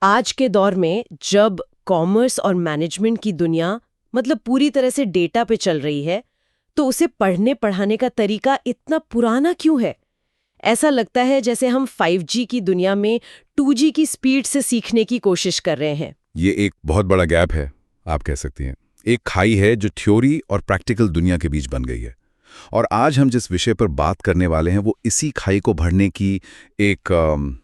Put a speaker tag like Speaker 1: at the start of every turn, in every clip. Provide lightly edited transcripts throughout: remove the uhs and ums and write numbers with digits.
Speaker 1: आज के दौर में जब कॉमर्स और मैनेजमेंट की दुनिया मतलब पूरी तरह से डेटा पे चल रही है, तो उसे पढ़ने पढ़ाने का तरीका इतना पुराना क्यों है? ऐसा लगता है जैसे हम 5G की दुनिया में 2G की स्पीड से सीखने की कोशिश कर रहे हैं।
Speaker 2: ये एक बहुत बड़ा गैप है, आप कह सकती हैं। एक खाई है जो थ्योरी और प्रैक्टिकल दुनिया के बीच बन गई है। और आज हम जिस विषय पर बात करने वाले हैं वो इसी खाई को भरने की एक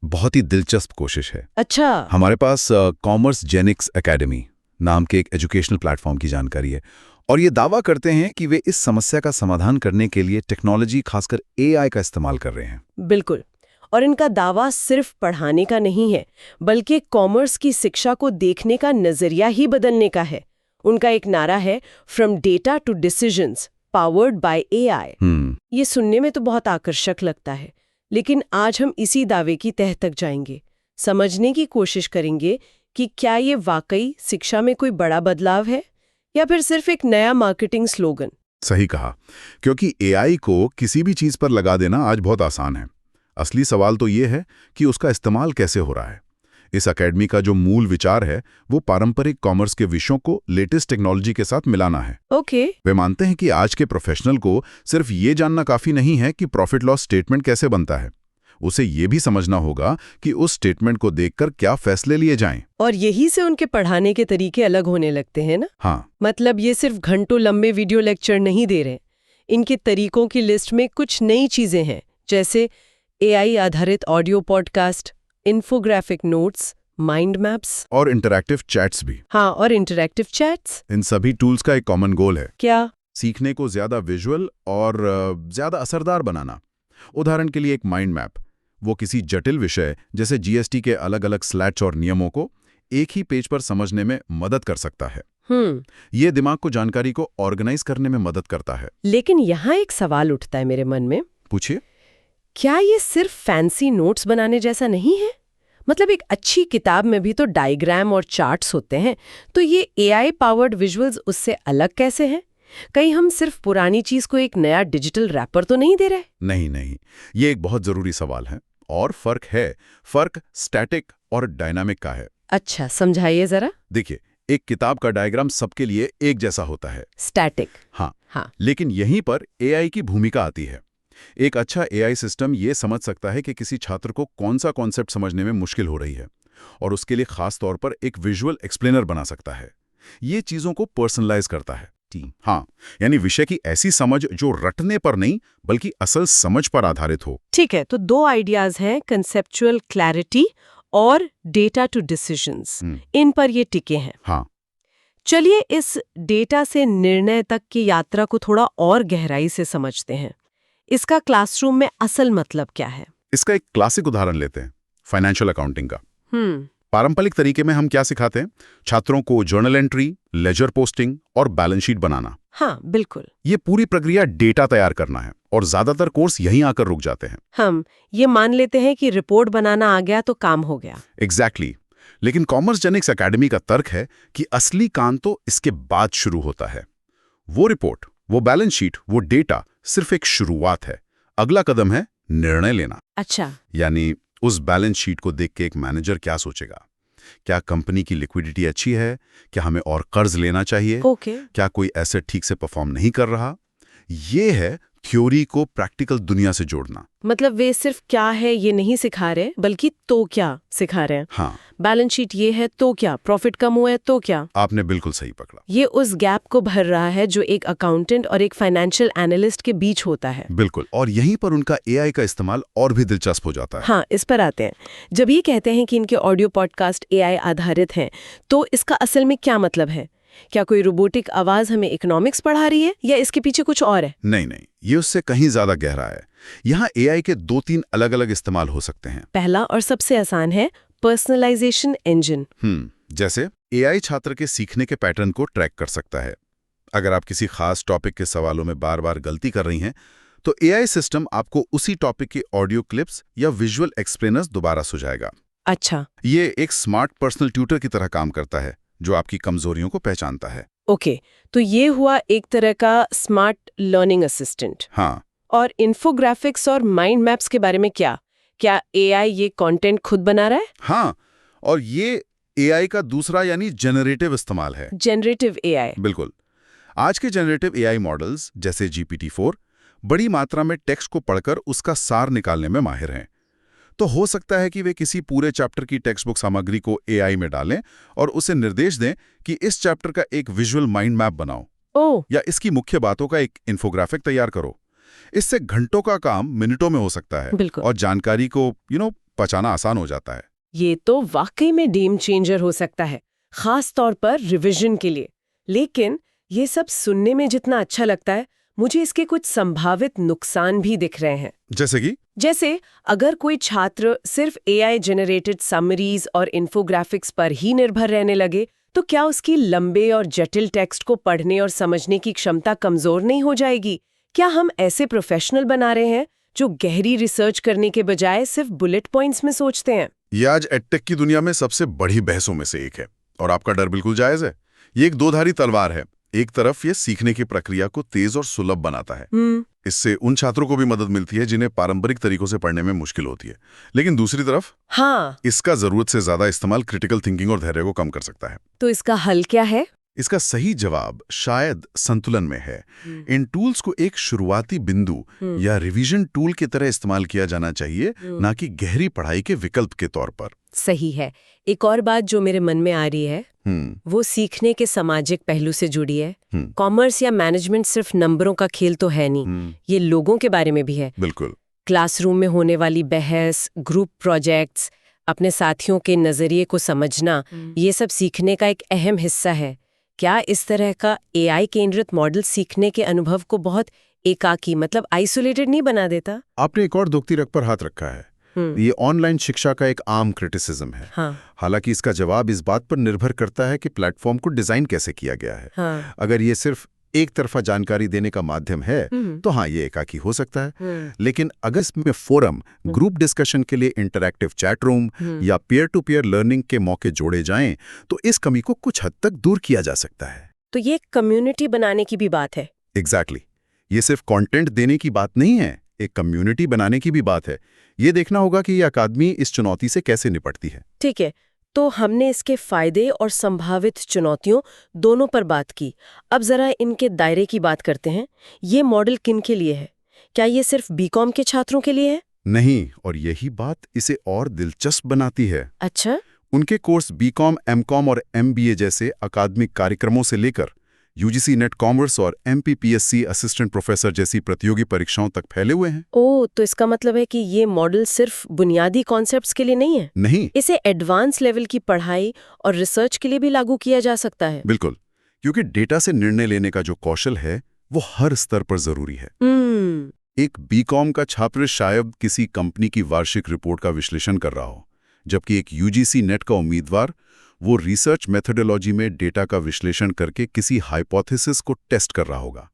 Speaker 2: बहुत ही दिलचस्प कोशिश है।
Speaker 1: अच्छा।
Speaker 2: हमारे पास कॉमर्स जेनिक्स एकेडमी नाम के एक एजुकेशनल प्लेटफॉर्म की जानकारी है और ये दावा करते हैं कि वे इस समस्या का समाधान करने के लिए टेक्नोलॉजी खासकर AI का इस्तेमाल कर रहे हैं।
Speaker 1: बिल्कुल। और इनका दावा सिर्फ पढ़ाने का नहीं है, बल्कि कॉमर्स की शिक्षा को देखने का नजरिया ही बदलने का है। उनका एक नारा है, from data to decisions powered by AI। ये सुनने में तो बहुत आकर्षक लगता है, लेकिन आज हम इसी दावे की तह तक जाएंगे, समझने की कोशिश करेंगे कि क्या ये वाकई शिक्षा में कोई बड़ा बदलाव है या फिर सिर्फ एक नया मार्केटिंग स्लोगन।
Speaker 2: सही कहा, क्योंकि AI को किसी भी चीज पर लगा देना आज बहुत आसान है। असली सवाल तो ये है कि उसका इस्तेमाल कैसे हो रहा है। इस एकेडमी का जो मूल विचार है वो पारंपरिक कॉमर्स के विषयों को लेटेस्ट टेक्नोलॉजी के साथ मिलाना है।
Speaker 1: ओके।
Speaker 2: वे मानते हैं कि आज के प्रोफेशनल को सिर्फ ये जानना काफी नहीं है कि प्रॉफिट लॉस स्टेटमेंट कैसे बनता है, उसे ये भी समझना होगा कि उस स्टेटमेंट को देखकर क्या फैसले लिए जाएं।
Speaker 1: और यही से उनके पढ़ाने के तरीके अलग होने लगते हैं ना।
Speaker 2: हाँ,
Speaker 1: मतलब ये सिर्फ घंटों लंबे वीडियो लेक्चर नहीं दे रहे। इनके तरीकों की लिस्ट में कुछ नई चीजें हैं, जैसे AI आधारित audio podcast, infographic notes, mind maps
Speaker 2: और इंटरैक्टिव चैट्स भी।
Speaker 1: हाँ, और इंटरैक्टिव चैट्स।
Speaker 2: इन सभी टूल्स का एक कॉमन गोल है,
Speaker 1: क्या?
Speaker 2: सीखने को ज्यादा विजुअल और ज्यादा असरदार बनाना। उदाहरण के लिए एक माइंड मैप, वो किसी जटिल विषय जैसे GST के अलग अलग स्लैट्स और नियमों को एक ही पेज पर समझने में मदद कर सकता है। ये दिमाग को जानकारी को ऑर्गेनाइज करने में मदद करता है।
Speaker 1: लेकिन यहाँ एक सवाल उठता है मेरे मन में।
Speaker 2: पूछिए।
Speaker 1: क्या ये सिर्फ फैंसी नोट्स बनाने जैसा नहीं है? मतलब एक अच्छी किताब में भी तो डायग्राम और चार्ट्स होते हैं, तो ये AI पावर्ड विजुअल्स उससे अलग कैसे हैं? कहीं हम सिर्फ पुरानी चीज को एक नया डिजिटल रैपर तो नहीं दे रहे?
Speaker 2: नहीं, ये एक बहुत जरूरी सवाल है और फर्क है। फर्क स्टैटिक और डायनामिक का है।
Speaker 1: अच्छा, समझाइए जरा।
Speaker 2: देखिए, एक किताब का डायग्राम सबके लिए एक जैसा होता है,
Speaker 1: स्टैटिक।
Speaker 2: हाँ। लेकिन यहीं पर AI की भूमिका आती है। एक अच्छा AI सिस्टम ये समझ सकता है कि किसी छात्र को कौन सा कॉन्सेप्ट समझने में मुश्किल हो रही है और उसके लिए खास तौर पर एक विजुअल एक्सप्लेनर बना सकता है। ये चीजों को पर्सनलाइज करता है। हाँ, यानी विषय की ऐसी समझ जो रटने पर नहीं बल्कि असल समझ पर आधारित हो।
Speaker 1: ठीक है, तो दो आइडियाज हैं, कंसेप्चुअल क्लैरिटी और डेटा टू डिसीजंस। इन पर ये टिके हैं।
Speaker 2: हाँ,
Speaker 1: चलिए इस डेटा से निर्णय तक की यात्रा को थोड़ा और गहराई से समझते हैं। इसका क्लासरूम में असल मतलब क्या है?
Speaker 2: इसका एक क्लासिक उदाहरण लेते हैं, फाइनेंशियल अकाउंटिंग का। पारंपरिक तरीके में हम क्या सिखाते हैं? छात्रों को जर्नल एंट्री, लेजर पोस्टिंग और बैलेंस शीट बनाना।
Speaker 1: हाँ, बिल्कुल।
Speaker 2: ये पूरी प्रक्रिया डेटा तैयार करना है और ज्यादातर कोर्स यहीं आकर रुक जाते हैं।
Speaker 1: हम ये मान लेते हैं कि रिपोर्ट बनाना आ गया तो काम हो गया।
Speaker 2: एग्जैक्टली। लेकिन कॉमर्स जेनिक्स एकेडमी का तर्क है कि असली काम तो इसके बाद शुरू होता है। वो रिपोर्ट, वो बैलेंस शीट, वो डेटा सिर्फ एक शुरुआत है। अगला कदम है निर्णय लेना।
Speaker 1: अच्छा।
Speaker 2: यानी उस बैलेंस शीट को देख के एक मैनेजर क्या सोचेगा? क्या कंपनी की लिक्विडिटी अच्छी है? क्या हमें और कर्ज लेना चाहिए? क्या कोई एसेट ठीक से परफॉर्म नहीं कर रहा? ये है थ्योरी को प्रैक्टिकल दुनिया से जोड़ना।
Speaker 1: मतलब वे सिर्फ क्या है ये नहीं सिखा रहे, बल्कि तो क्या सिखा रहे हैं।
Speaker 2: हाँ,
Speaker 1: बैलेंस शीट ये है तो क्या, प्रॉफिट कम हुआ है तो क्या।
Speaker 2: आपने बिल्कुल सही पकड़ा।
Speaker 1: ये उस गैप को भर रहा है जो एक अकाउंटेंट और एक फाइनेंशियल एनालिस्ट के बीच होता है।
Speaker 2: बिल्कुल, और यहीं पर उनका AI का इस्तेमाल और भी दिलचस्प हो जाता है।
Speaker 1: हाँ, इस पर आते हैं। जब ये कहते हैं कि इनके ऑडियो पॉडकास्ट AI आधारित हैं, तो इसका असल में क्या मतलब है? क्या कोई रोबोटिक आवाज हमें इकोनॉमिक्स पढ़ा रही है या इसके पीछे कुछ और है?
Speaker 2: नहीं, ये उससे कहीं ज्यादा गहरा है। यहाँ AI के 2-3 अलग-अलग इस्तेमाल हो सकते हैं।
Speaker 1: पहला और सबसे आसान है पर्सनलाइजेशन इंजन।
Speaker 2: जैसे AI छात्र के सीखने के पैटर्न को ट्रैक कर सकता है। अगर आप किसी खास टॉपिक के सवालों में बार-बार गलती कर रही हैं, तो AI सिस्टम आपको उसी टॉपिक के ऑडियो क्लिप्स या विजुअल एक्सप्लेनर्स दोबारा सुझाएगा।
Speaker 1: अच्छा।
Speaker 2: ये एक स्मार्ट पर्सनल ट्यूटर की तरह काम करता है, जो आपकी कमजोरियों को पहचानता है।
Speaker 1: ओके, तो ये हुआ एक तरह का स्मार्ट लर्निंग असिस्टेंट।
Speaker 2: हाँ।
Speaker 1: और इन्फोग्राफिक्स और माइंड मैप्स के बारे में क्या AI ये कंटेंट खुद बना रहा है?
Speaker 2: हाँ, और ये एआई का दूसरा यानी जनरेटिव इस्तेमाल है।
Speaker 1: Generative AI.
Speaker 2: बिल्कुल। आज के जनरेटिव एआई मॉडल्स जैसे GPT-4 बड़ी मात्रा में टेक्स्ट को पढ़कर उसका सार निकालने में माहिर हैं। तो हो सकता है कि वे किसी पूरे चैप्टर की टेक्स्ट बुक सामग्री को एआई में डालें और उसे निर्देश दें कि इस चैप्टर का एक विजुअल माइंड मैप बनाओ या इसकी मुख्य बातों का एक इन्फोग्राफिक तैयार करो। इससे घंटों का काम मिनटों में हो सकता है और जानकारी को पचाना आसान हो जाता है।
Speaker 1: ये तो वाकई में गेम चेंजर हो सकता है, खास तौर पर रिवीजन के लिए। लेकिन ये सब सुनने में जितना अच्छा लगता है, मुझे इसके कुछ संभावित नुकसान भी दिख रहे हैं। जैसे अगर कोई छात्र सिर्फ एआई जनरेटेड समरीज और इन्फोग्राफिक्स पर ही निर्भर रहने लगे, तो क्या उसकी लंबे और जटिल टेक्स्ट को पढ़ने और समझने की क्षमता कमजोर नहीं हो जाएगी? क्या हम ऐसे प्रोफेशनल बना रहे हैं जो गहरी रिसर्च करने के बजाय सिर्फ बुलेट पॉइंट्स में सोचते हैं?
Speaker 2: ये आज एडटेक की दुनिया में सबसे बड़ी बहसों में से एक है और आपका डर बिल्कुल जायज है। ये एक दोधारी तलवार है। एक तरफ ये सीखने की प्रक्रिया को तेज और सुलभ बनाता है। इससे उन छात्रों को भी मदद मिलती है जिन्हें पारंपरिक तरीकों से पढ़ने में मुश्किल होती है। लेकिन दूसरी तरफ इसका जरूरत से ज्यादा इस्तेमाल क्रिटिकल थिंकिंग और धैर्य को कम कर सकता है।
Speaker 1: तो इसका हल क्या है?
Speaker 2: इसका सही जवाब शायद संतुलन में है। इन टूल्स को एक शुरुआती बिंदु या रिवीजन टूल की तरह इस्तेमाल किया जाना चाहिए, ना कि गहरी पढ़ाई के विकल्प के तौर पर।
Speaker 1: सही है। एक और बात जो मेरे मन में आ रही है वो सीखने के सामाजिक पहलू से जुड़ी है। कॉमर्स या मैनेजमेंट सिर्फ नंबरों का खेल तो है नहीं, ये लोगों के बारे में भी है।
Speaker 2: बिल्कुल।
Speaker 1: क्लासरूम में होने वाली बहस, ग्रुप प्रोजेक्ट्स, अपने साथियों के नजरिए को समझना, ये सब सीखने का एक अहम हिस्सा है। क्या इस तरह का एआई केंद्रित मॉडल सीखने के अनुभव को बहुत एकाकी मतलब आइसोलेटेड नहीं बना देता?
Speaker 2: आपने एक और दुखती रग पर हाथ रखा है। ये ऑनलाइन शिक्षा का एक आम क्रिटिसिज्म है। हालांकि इसका जवाब इस बात पर निर्भर करता है कि प्लेटफॉर्म को डिजाइन कैसे किया गया है। अगर ये सिर्फ एक तरफा जानकारी देने का माध्यम है तो हाँ, ये एकाकी हो सकता है। लेकिन अगर इसमें फोरम, ग्रुप डिस्कशन के लिए इंटरैक्टिव चैट रूम या पीयर टू पीयर लर्निंग के मौके जोड़े जाएं तो इस कमी को कुछ हद तक दूर किया जा सकता है।
Speaker 1: तो ये कम्युनिटी बनाने की भी बात है।
Speaker 2: एग्जैक्टली। ये सिर्फ कंटेंट देने की बात नहीं है, एक कम्युनिटी बनाने की भी बात है। ये देखना होगा कि ये अकादमी इस चुनौती से कैसे निपटती है।
Speaker 1: ठीक है, तो हमने इसके फायदे और संभावित चुनौतियों दोनों पर बात की। अब जरा इनके दायरे की बात करते हैं। ये मॉडल किन के लिए है? क्या ये सिर्फ बीकॉम के छात्रों के लिए है?
Speaker 2: नहीं, और यही बात इसे और दिलचस्प बनाती है।
Speaker 1: अच्छा?
Speaker 2: उनके कोर्स बीकॉम, एमकॉम और एमबीए जैसे अकादमिक कार्यक्रमों से लेकर यूजीसी नेट कॉमर्स और MPPSC असिस्टेंट प्रोफेसर जैसी प्रतियोगी परीक्षाओं तक फैले हुए हैं।
Speaker 1: ओह, तो इसका मतलब है कि ये मॉडल सिर्फ बुनियादी कॉन्सेप्ट्स के लिए नहीं है?
Speaker 2: नहीं,
Speaker 1: इसे एडवांस लेवल की पढ़ाई और रिसर्च के लिए भी लागू किया जा सकता है।
Speaker 2: बिल्कुल, क्योंकि डेटा से निर्णय लेने का जो कौशल है वो हर स्तर पर जरूरी है। एक बीकॉम का छात्र शायद किसी कंपनी की वार्षिक रिपोर्ट का विश्लेषण कर रहा हो, जबकि एक यूजीसी नेट का उम्मीदवार वो रिसर्च मेथोडोलॉजी में डेटा का विश्लेषण करके किसी हाइपोथेसिस को टेस्ट कर रहा होगा।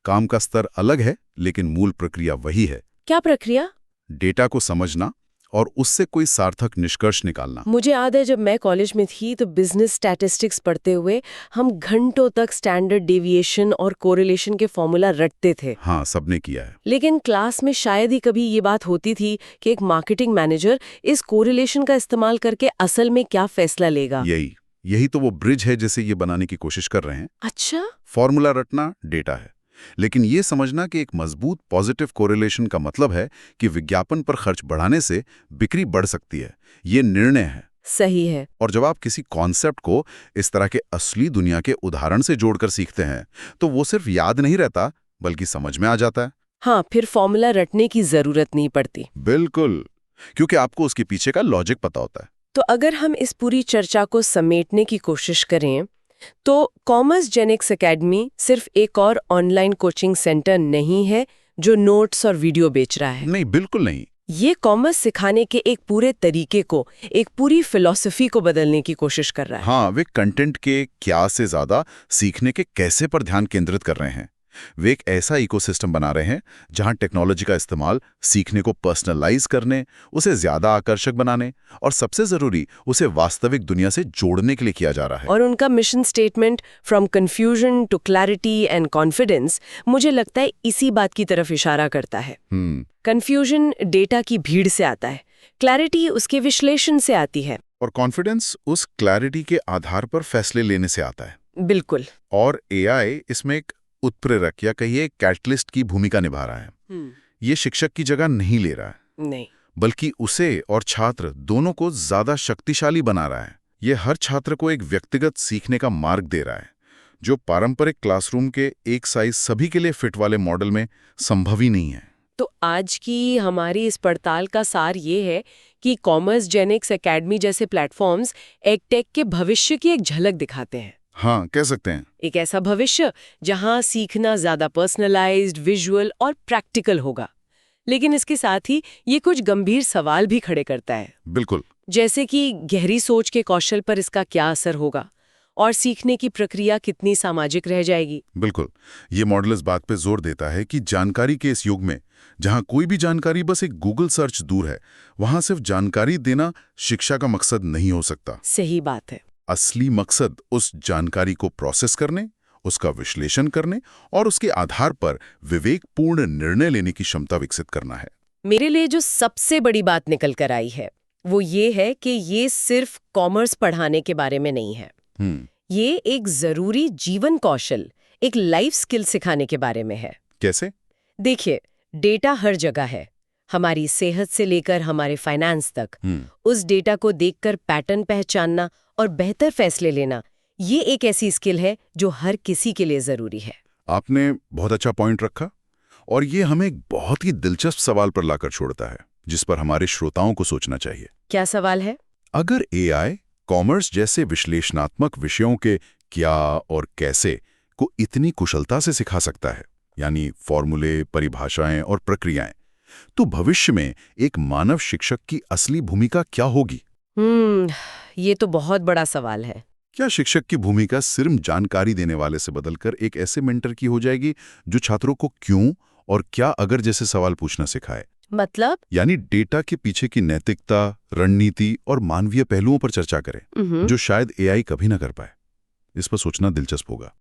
Speaker 2: काम का स्तर अलग है, लेकिन मूल प्रक्रिया वही है।
Speaker 1: क्या प्रक्रिया?
Speaker 2: डेटा को समझना और उससे कोई सार्थक निष्कर्ष निकालना।
Speaker 1: मुझे याद है जब मैं कॉलेज में थी तो बिजनेस स्टैटिस्टिक्स पढ़ते हुए हम घंटों तक स्टैंडर्ड डेविएशन और कोरिलेशन के फॉर्मूला रटते थे।
Speaker 2: हाँ, सबने किया है।
Speaker 1: लेकिन क्लास में शायद ही कभी ये बात होती थी कि एक मार्केटिंग मैनेजर इस कोरिलेशन का इस्तेमाल करके असल में क्या फैसला लेगा।
Speaker 2: यही तो वो ब्रिज है जिसे ये बनाने की कोशिश कर रहे हैं।
Speaker 1: अच्छा?
Speaker 2: फॉर्मूला रटना डेटा है, लेकिन ये समझना कि एक मजबूत पॉजिटिव कोरिलेशन का मतलब है कि विज्ञापन पर खर्च बढ़ाने से बिक्री बढ़ सकती है, ये निर्णय है।
Speaker 1: सही है।
Speaker 2: और जब आप किसी कॉन्सेप्ट को इस तरह के असली दुनिया के उदाहरण से जोड़कर सीखते हैं तो वो सिर्फ याद नहीं रहता बल्कि समझ में आ जाता है।
Speaker 1: हाँ, फिर फॉर्मूला रटने की जरूरत नहीं पड़ती।
Speaker 2: बिल्कुल, क्योंकि आपको उसके पीछे का लॉजिक पता होता है।
Speaker 1: तो अगर हम इस पूरी चर्चा को समेटने की कोशिश करें तो कॉमर्स जेनिक्स एकेडमी सिर्फ एक और ऑनलाइन कोचिंग सेंटर नहीं है जो नोट्स और वीडियो बेच रहा है।
Speaker 2: नहीं, बिल्कुल नहीं।
Speaker 1: ये कॉमर्स सिखाने के एक पूरे तरीके को, एक पूरी फिलॉसफी को बदलने की कोशिश कर रहा है।
Speaker 2: हाँ, वे कंटेंट के क्या से ज्यादा सीखने के कैसे पर ध्यान केंद्रित कर रहे हैं। वे एक ऐसा इकोसिस्टम बना रहे हैं जहां टेक्नोलॉजी का इस्तेमाल सीखने को पर्सनलाइज करने, उसे ज्यादा आकर्षक बनाने और सबसे जरूरी उसे वास्तविक दुनिया से जोड़ने के लिए किया जा रहा है।
Speaker 1: और उनका mission statement from confusion to clarity and confidence मुझे लगता है इसी बात की तरफ इशारा करता है। कंफ्यूजन डेटा की भीड़ से आता है, क्लैरिटी उसके विश्लेषण से आती है।
Speaker 2: और कॉन्फिडेंस उस क्लैरिटी के आधार पर फैसले लेने से आता है।
Speaker 1: बिल्कुल।
Speaker 2: और एआई इसमें एक उत्प्रेरक या कहिए कैटलिस्ट की भूमिका निभा रहा है। ये शिक्षक की जगह नहीं ले रहा है,
Speaker 1: नहीं,
Speaker 2: बल्कि उसे और छात्र दोनों को ज्यादा शक्तिशाली बना रहा है। ये हर छात्र को एक व्यक्तिगत सीखने का मार्ग दे रहा है, जो पारंपरिक क्लासरूम के एक साइज सभी के लिए फिट वाले मॉडल में संभव ही नहीं है।
Speaker 1: तो आज की हमारी इस पड़ताल का सार ये है कि कॉमर्स जेनिक्स एकेडमी जैसे प्लेटफॉर्म्स एडटेक के भविष्य की एक झलक दिखाते हैं।
Speaker 2: हाँ, कह सकते हैं।
Speaker 1: एक ऐसा भविष्य जहां सीखना ज्यादा पर्सनलाइज्ड, विजुअल और प्रैक्टिकल होगा। लेकिन इसके साथ ही ये कुछ गंभीर सवाल भी खड़े करता है।
Speaker 2: बिल्कुल।
Speaker 1: जैसे कि गहरी सोच के कौशल पर इसका क्या असर होगा और सीखने की प्रक्रिया कितनी सामाजिक रह जाएगी।
Speaker 2: बिल्कुल। ये मॉडल इस बात पे जोर देता है कि जानकारी के इस युग में जहां कोई भी जानकारी बस एक गूगल सर्च दूर है, वहां सिर्फ जानकारी देना शिक्षा का मकसद नहीं हो सकता।
Speaker 1: सही बात है।
Speaker 2: असली मकसद उस जानकारी को प्रोसेस करने, उसका विश्लेषण करने और उसके आधार पर विवेकपूर्ण निर्णय लेने की क्षमता विकसित करना है।
Speaker 1: मेरे लिए जो सबसे बड़ी बात निकल कर आई है वो ये है कि ये सिर्फ कॉमर्स पढ़ाने के बारे में नहीं है। ये एक जरूरी जीवन कौशल, एक लाइफ स्किल सिखाने के बारे में है।
Speaker 2: कैसे?
Speaker 1: देखिए, डेटा हर जगह है, हमारी सेहत से लेकर हमारे फाइनेंस तक। उस डेटा को देखकर पैटर्न पहचानना और बेहतर फैसले लेना, ये एक ऐसी स्किल है जो हर किसी के लिए जरूरी है।
Speaker 2: आपने बहुत अच्छा पॉइंट रखा और ये हमें एक बहुत ही दिलचस्प सवाल पर लाकर छोड़ता है, जिस पर हमारे श्रोताओं को सोचना चाहिए।
Speaker 1: क्या सवाल है?
Speaker 2: अगर एआई कॉमर्स जैसे विश्लेषणात्मक विषयों के क्या और कैसे को इतनी कुशलता से सिखा सकता है, यानी फॉर्मूले, परिभाषाएं और प्रक्रियाएं, तो भविष्य में एक मानव शिक्षक की असली भूमिका क्या होगी?
Speaker 1: ये तो बहुत बड़ा सवाल है।
Speaker 2: क्या शिक्षक की भूमिका सिर्फ जानकारी देने वाले से बदलकर एक ऐसे मेंटर की हो जाएगी जो छात्रों को क्यों और क्या अगर जैसे सवाल पूछना सिखाए?
Speaker 1: मतलब?
Speaker 2: यानी डेटा के पीछे की नैतिकता, रणनीति और मानवीय पहलुओं पर चर्चा करे, जो शायद एआई कभी ना कर पाए। इस पर सोचना दिलचस्प होगा।